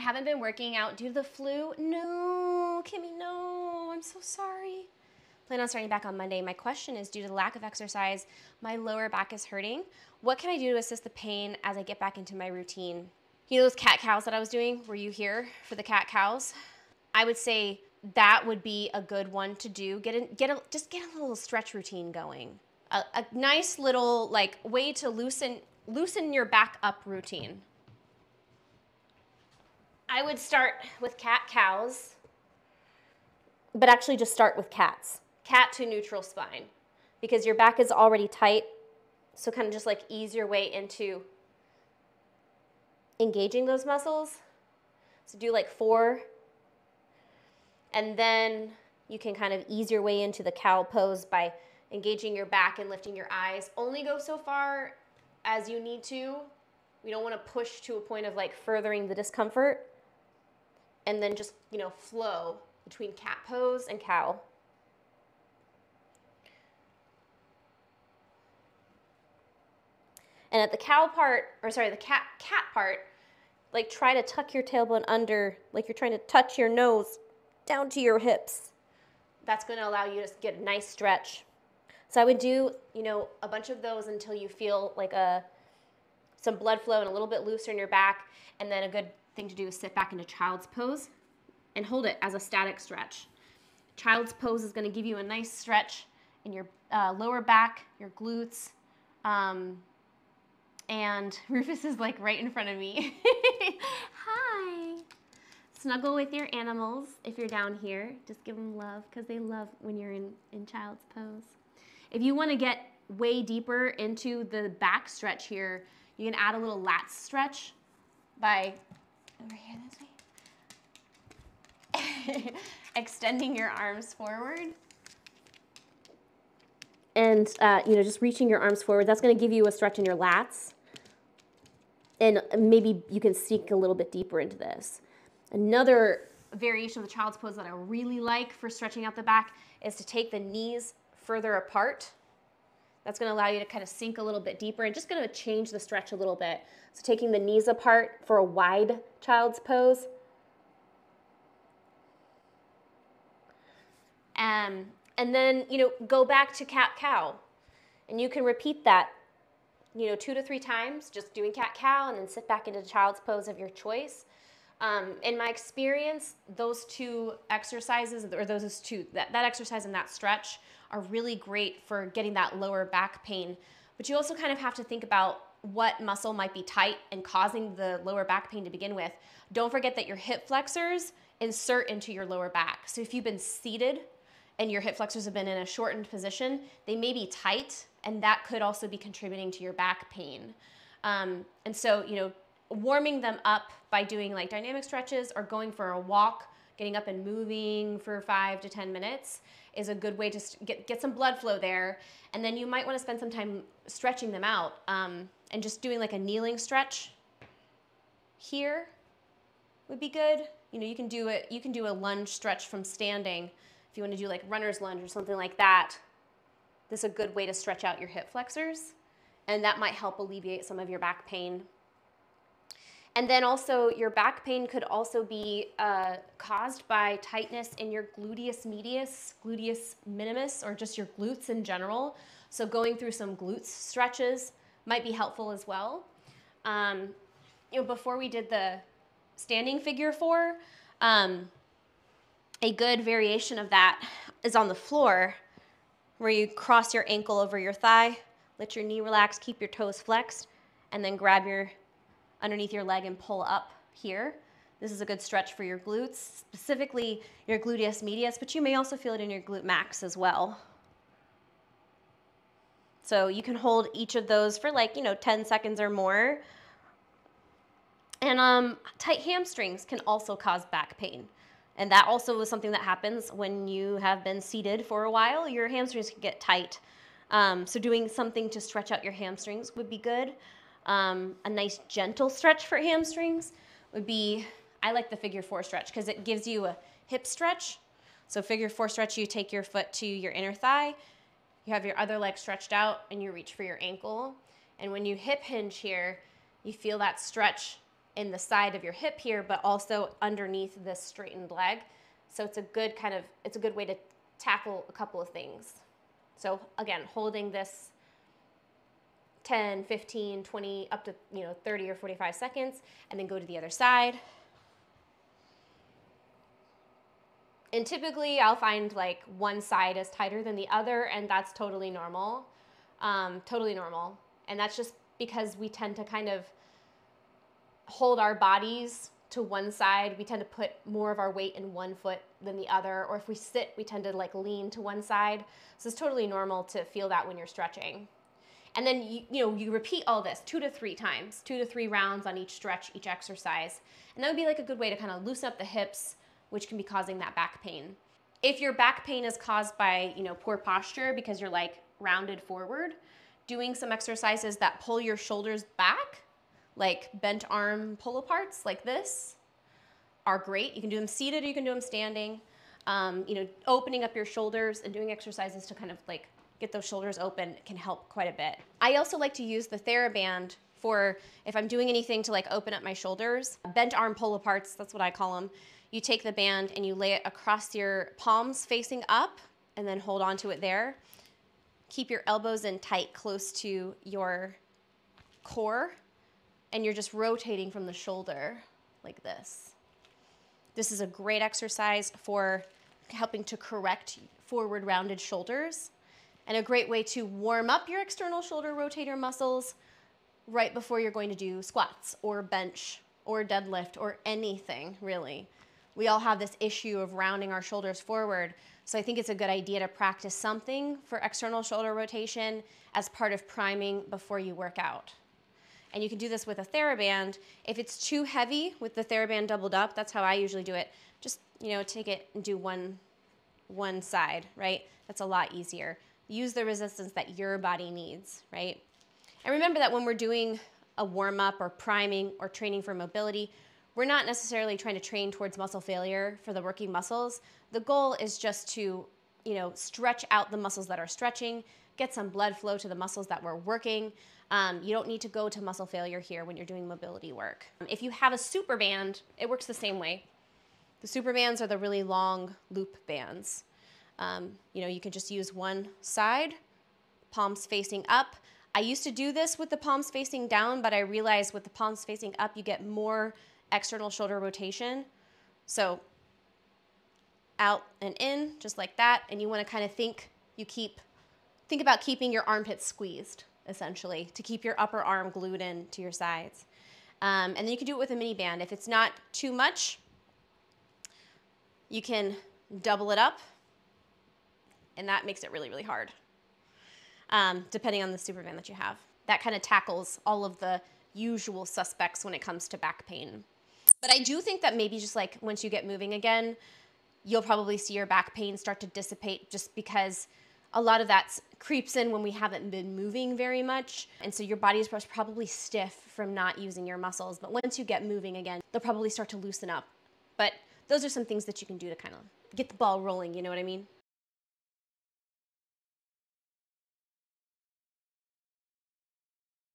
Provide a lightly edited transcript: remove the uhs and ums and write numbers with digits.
haven't been working out due to the flu. No, Kimmy, no, I'm so sorry. Plan on starting back on Monday. My question is, due to the lack of exercise, my lower back is hurting. What can I do to assist the pain as I get back into my routine? You know those cat cows that I was doing? Were you here for the cat cows? I would say that would be a good one to do. Just get a little stretch routine going. A nice little like way to loosen your back up routine. I would start with cat cows, but actually just start with cats. Cat to neutral spine, because your back is already tight. So kind of just like ease your way into engaging those muscles. So do like 4. And then you can kind of ease your way into the cow pose by engaging your back and lifting your eyes. Only go so far as you need to. We don't want to push to a point of like furthering the discomfort. And then just, you know, flow between cat pose and cow. And at the cow part, or sorry, the cat part, like try to tuck your tailbone under, like you're trying to touch your nose down to your hips. That's going to allow you to get a nice stretch. So I would do, you know, a bunch of those until you feel like some blood flow and a little bit looser in your back. And then a good thing to do is sit back into child's pose and hold it as a static stretch. Child's pose is going to give you a nice stretch in your lower back, your glutes. And Rufus is like right in front of me. Hi. Snuggle with your animals if you're down here. Just give them love because they love when you're in child's pose. If you want to get way deeper into the back stretch here, you can add a little lat stretch by, over here this way, extending your arms forward. And, you know, just reaching your arms forward. That's going to give you a stretch in your lats. And maybe you can sink a little bit deeper into this. Another variation of the child's pose that I really like for stretching out the back is to take the knees further apart. That's going to allow you to kind of sink a little bit deeper and just going to change the stretch a little bit. So taking the knees apart for a wide child's pose. And then, you know, go back to cat-cow. And you can repeat that, you know, 2 to 3 times, just doing cat-cow, and then sit back into child's pose of your choice. In my experience, those 2 exercises, or those 2, that exercise and that stretch are really great for getting that lower back pain. But you also kind of have to think about what muscle might be tight and causing the lower back pain to begin with. Don't forget that your hip flexors insert into your lower back. So if you've been seated and your hip flexors have been in a shortened position, they may be tight, and that could also be contributing to your back pain. And so, you know, warming them up by doing like dynamic stretches or going for a walk, getting up and moving for 5 to 10 minutes is a good way to get some blood flow there. And then you might want to spend some time stretching them out, and just doing like a kneeling stretch here would be good. You know, you can do a lunge stretch from standing if you want to do like runner's lunge or something like that. This is a good way to stretch out your hip flexors, and that might help alleviate some of your back pain. And then also your back pain could also be caused by tightness in your gluteus medius, gluteus minimus, or just your glutes in general. So going through some glutes stretches might be helpful as well. You know, before we did the standing figure 4, a good variation of that is on the floor, where you cross your ankle over your thigh, let your knee relax, keep your toes flexed, and then grab your underneath your leg and pull up here. This is a good stretch for your glutes, specifically your gluteus medius, but you may also feel it in your glute max as well. So you can hold each of those for like, you know, 10 seconds or more. And tight hamstrings can also cause back pain. And that also is something that happens when you have been seated for a while. Your hamstrings can get tight. So doing something to stretch out your hamstrings would be good. A nice gentle stretch for hamstrings would be, I like the figure 4 stretch because it gives you a hip stretch. So figure 4 stretch, you take your foot to your inner thigh, you have your other leg stretched out, and you reach for your ankle. And when you hip hinge here, you feel that stretch in the side of your hip here, but also underneath this straightened leg. So it's a good way to tackle a couple of things. So again, holding this 10, 15, 20, up to 30 or 45 seconds, and then go to the other side. And typically I'll find like one side is tighter than the other, and that's totally normal. Totally normal. And that's just because we tend to kind of hold our bodies to one side. We tend to put more of our weight in one foot than the other, or if we sit, we tend to like lean to one side. So it's totally normal to feel that when you're stretching. And then you repeat all this 2 to 3 times, 2 to 3 rounds on each stretch, each exercise. And that would be like a good way to kind of loosen up the hips, which can be causing that back pain. If your back pain is caused by, poor posture because you're like rounded forward, doing some exercises that pull your shoulders back, like bent arm pull aparts like this, are great. You can do them seated or you can do them standing. Opening up your shoulders and doing exercises to kind of like get those shoulders open can help quite a bit. I also like to use the TheraBand for if I'm doing anything to like open up my shoulders. Bent arm pull aparts, that's what I call them. You take the band and you lay it across your palms facing up and then hold on to it there. Keep your elbows in tight close to your core, and you're just rotating from the shoulder like this. This is a great exercise for helping to correct forward rounded shoulders, and a great way to warm up your external shoulder rotator muscles right before you're going to do squats or bench or deadlift or anything really. We all have this issue of rounding our shoulders forward, so I think it's a good idea to practice something for external shoulder rotation as part of priming before you work out. And you can do this with a TheraBand. If it's too heavy with the TheraBand doubled up, that's how I usually do it. Just, take it and do one side, right? That's a lot easier. Use the resistance that your body needs, right? And remember that when we're doing a warm-up or priming or training for mobility, we're not necessarily trying to train towards muscle failure for the working muscles. The goal is just to, stretch out the muscles that are stretching, get some blood flow to the muscles that we're working. You don't need to go to muscle failure here when you're doing mobility work. If you have a super band, it works the same way. The super bands are the really long loop bands. You can just use one side, palms facing up. I used to do this with the palms facing down, but I realized with the palms facing up, you get more external shoulder rotation. So out and in, just like that. And you want to kind of think about keeping your armpits squeezed, essentially, to keep your upper arm glued in to your sides. And then you can do it with a mini band. If it's not too much, you can double it up, and that makes it really, really hard, depending on the super band that you have. That kind of tackles all of the usual suspects when it comes to back pain. But I do think that maybe just like once you get moving again, you'll probably see your back pain start to dissipate, just because a lot of that creeps in when we haven't been moving very much. And so your body is probably stiff from not using your muscles. But once you get moving again, they'll probably start to loosen up. But those are some things that you can do to kind of get the ball rolling, you know what I mean?